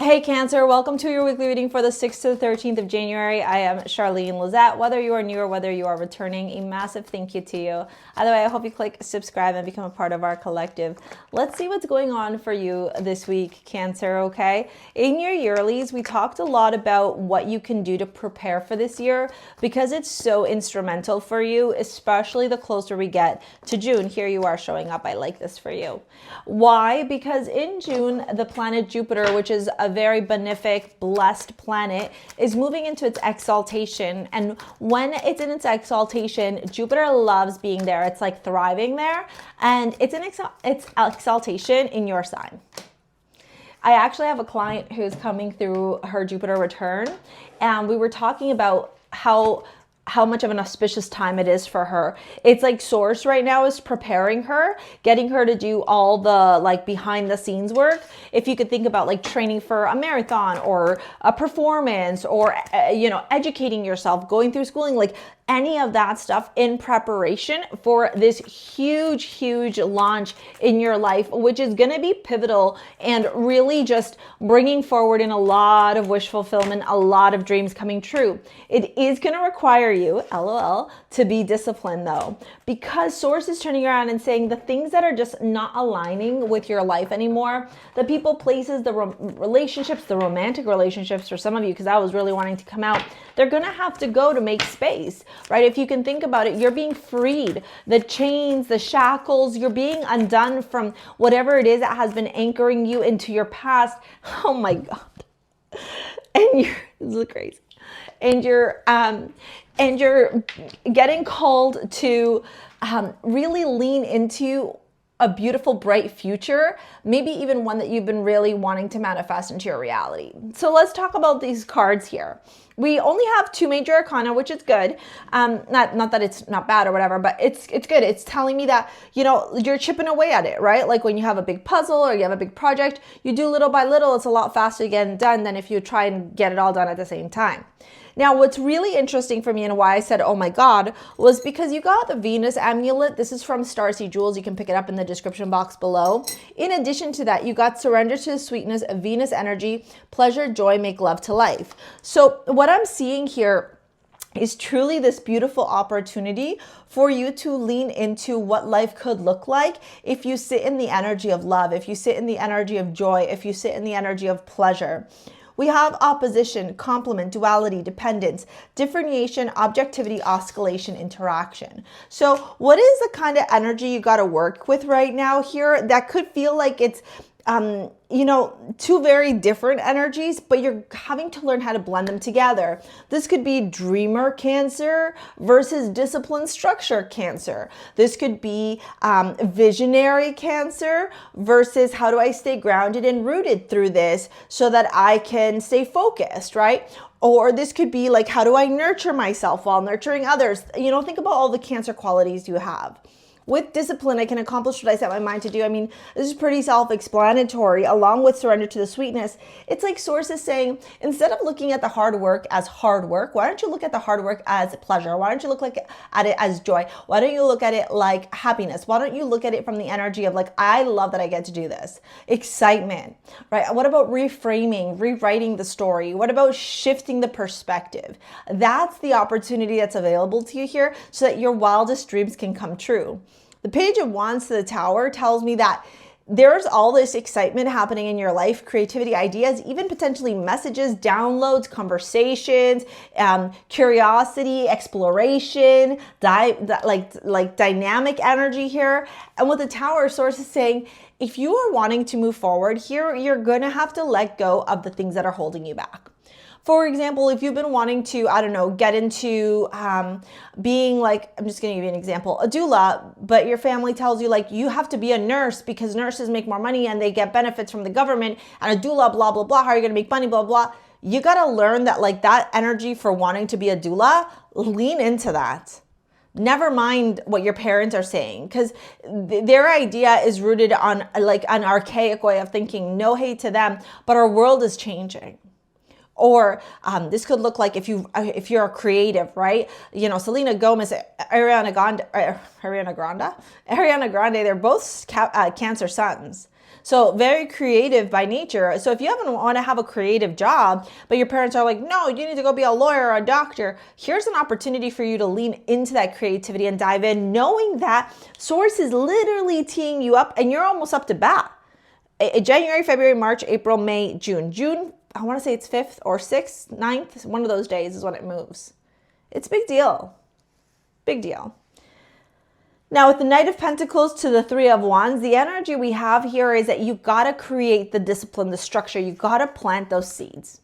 Hey Cancer, welcome to your weekly reading for the 6th to the 13th of January. I am Charlene Lizette. Whether you are new or whether you are returning, a massive thank you to you. Either way, I hope you click subscribe and become a part of our collective. Let's see what's going on for you this week, Cancer, okay? In your yearlies, we talked a lot about what you can do to prepare for this year because it's so instrumental for you, especially the closer we get to June. Here you are showing up. I like this for you. Why? Because in June, the planet Jupiter, which is a very benefic, blessed planet, is moving into its exaltation. And when it's in its exaltation, Jupiter loves being there. It's like thriving there. And it's in its exaltation in your sign. I actually have a client who's coming through her Jupiter return. And we were talking about how much of an auspicious time it is for her. It's like Source right now is preparing her, getting her to do all the like behind the scenes work. If you could think about like training for a marathon or a performance or, educating yourself, going through schooling, like any of that stuff in preparation for this huge, huge launch in your life, which is going to be pivotal and really just bringing forward in a lot of wish fulfillment, a lot of dreams coming true. It is going to require you, LOL, to be disciplined though, because Source is turning around and saying the things that are just not aligning with your life anymore, the people, places, the relationships, the romantic relationships for some of you, because I was really wanting to come out, they're going to have to go to make space, right? If you can think about it, you're being freed. The chains, the shackles, you're being undone from whatever it is that has been anchoring you into your past. Oh my God. And this is crazy. And you're getting called to really lean into a beautiful, bright future, maybe even one that you've been really wanting to manifest into your reality. So let's talk about these cards here. We only have two major arcana, which is good. Not that it's not bad or whatever, but it's good. It's telling me that, you're chipping away at it, right? Like when you have a big puzzle or you have a big project, you do little by little, it's a lot faster to get it done than if you try and get it all done at the same time. Now, what's really interesting for me and why I said, oh my God, was because you got the Venus amulet. This is from StarSea Jewels. You can pick it up in the description box below. In addition to that, you got surrender to the sweetness of Venus energy, pleasure, joy, make love to life. So what I'm seeing here is truly this beautiful opportunity for you to lean into what life could look like if you sit in the energy of love, if you sit in the energy of joy, if you sit in the energy of pleasure. We have opposition, complement, duality, dependence, differentiation, objectivity, oscillation, interaction. So what is the kind of energy you got to work with right now here that could feel like it's two very different energies, but you're having to learn how to blend them together. This could be dreamer Cancer versus discipline structure Cancer. This could be visionary Cancer versus how do I stay grounded and rooted through this so that I can stay focused, right? Or this could be like, how do I nurture myself while nurturing others? Think about all the Cancer qualities you have. With discipline, I can accomplish what I set my mind to do. I mean, this is pretty self-explanatory. Along with surrender to the sweetness, it's like Source is saying, instead of looking at the hard work as hard work, why don't you look at the hard work as pleasure? Why don't you look at it as joy? Why don't you look at it like happiness? Why don't you look at it from the energy of like, I love that I get to do this. Excitement, right? What about reframing, rewriting the story? What about shifting the perspective? That's the opportunity that's available to you here so that your wildest dreams can come true. The Page of Wands to the Tower tells me that there's all this excitement happening in your life, creativity, ideas, even potentially messages, downloads, conversations, curiosity, exploration, like dynamic energy here. And with the Tower, Source is saying, if you are wanting to move forward here, you're going to have to let go of the things that are holding you back. For example, if you've been wanting to, get into being like, I'm just going to give you an example, a doula, but your family tells you like you have to be a nurse because nurses make more money and they get benefits from the government, and a doula, blah, blah, blah, how are you going to make money, blah, blah. You got to learn that like that energy for wanting to be a doula, lean into that. Never mind what your parents are saying, because their idea is rooted on like an archaic way of thinking. No hate to them, but our world is changing. Or this could look like if you're a creative, right? Selena Gomez, Ariana Grande, they're both Cancer suns. So very creative by nature. So if you haven't want to have a creative job, but your parents are like, no, you need to go be a lawyer or a doctor, here's an opportunity for you to lean into that creativity and dive in, knowing that source is literally teeing you up and you're almost up to bat. January, February, March, April, May, June. June, I want to say it's 5th or 6th, 9th. One of those days is when it moves. It's a big deal. Big deal. Now, with the Knight of Pentacles to the Three of Wands, the energy we have here is that you've got to create the discipline, the structure. You've got to plant those seeds.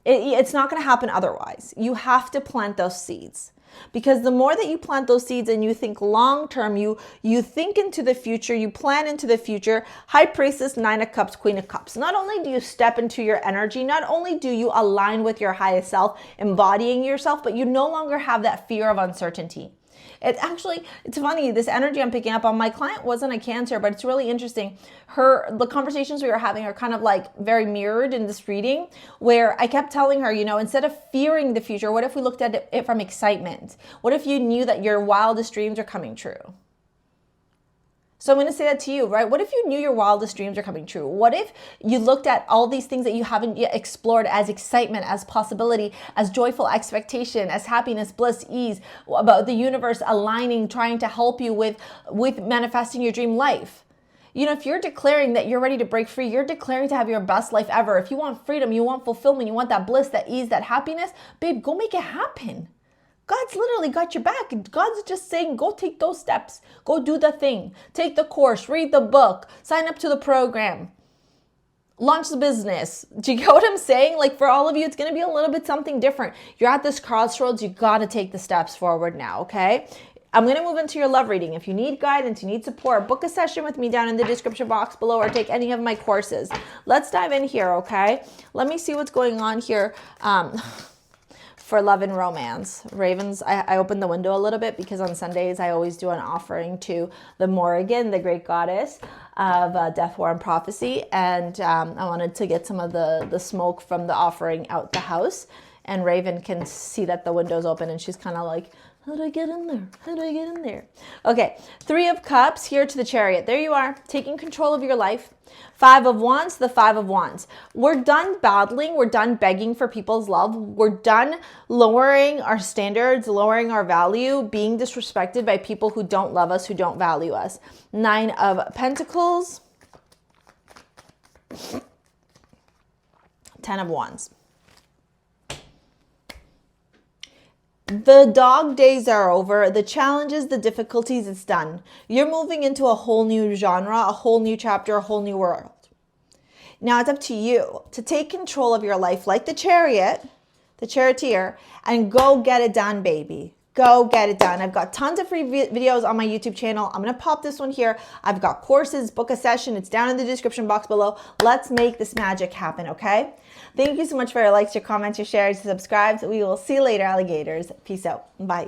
It's not going to happen otherwise. You have to plant those seeds. Because the more that you plant those seeds and you think long term, you think into the future, you plan into the future. High Priestess, Nine of Cups, Queen of Cups. Not only do you step into your energy, not only do you align with your highest self, embodying yourself, but you no longer have that fear of uncertainty. It's funny, this energy I'm picking up on. My client wasn't a Cancer, but it's really interesting. The conversations we were having are kind of like very mirrored in this reading, where I kept telling her, instead of fearing the future, what if we looked at it from excitement? What if you knew that your wildest dreams are coming true? So I'm going to say that to you, right? What if you knew your wildest dreams are coming true? What if you looked at all these things that you haven't yet explored as excitement, as possibility, as joyful expectation, as happiness, bliss, ease, about the universe aligning, trying to help you with manifesting your dream life? If you're declaring that you're ready to break free, you're declaring to have your best life ever. If you want freedom, you want fulfillment, you want that bliss, that ease, that happiness, babe, go make it happen. God's literally got your back. God's just saying, go take those steps. Go do the thing. Take the course, read the book, sign up to the program, launch the business. Do you get what I'm saying? Like, for all of you, it's going to be a little bit something different. You're at this crossroads. You got to take the steps forward now, okay? I'm going to move into your love reading. If you need guidance, you need support, book a session with me down in the description box below, or take any of my courses. Let's dive in here, okay? Let me see what's going on here. For love and romance. Ravens, I opened the window a little bit because on Sundays I always do an offering to the Morrigan, the great goddess of death, war, and prophecy. And I wanted to get some of the smoke from the offering out the house. And Raven can see that the window's open and she's kind of like, how do I get in there? How do I get in there? Okay, Three of Cups here to the Chariot. There you are, taking control of your life. Five of Wands, the Five of Wands. We're done battling. We're done begging for people's love. We're done lowering our standards, lowering our value, being disrespected by people who don't love us, who don't value us. Nine of Pentacles. 10 of Wands. The dog days are over. The challenges, the difficulties, it's done. You're moving into a whole new genre, a whole new chapter, a whole new world. Now it's up to you to take control of your life like the Chariot, the charioteer, and go get it done, baby. Go get it done. I've got tons of free videos on my YouTube channel. I'm going to pop this one here. I've got courses, book a session. It's down in the description box below. Let's make this magic happen, okay? Thank you so much for your likes, your comments, your shares, your subscribes. We will see you later, alligators. Peace out. Bye.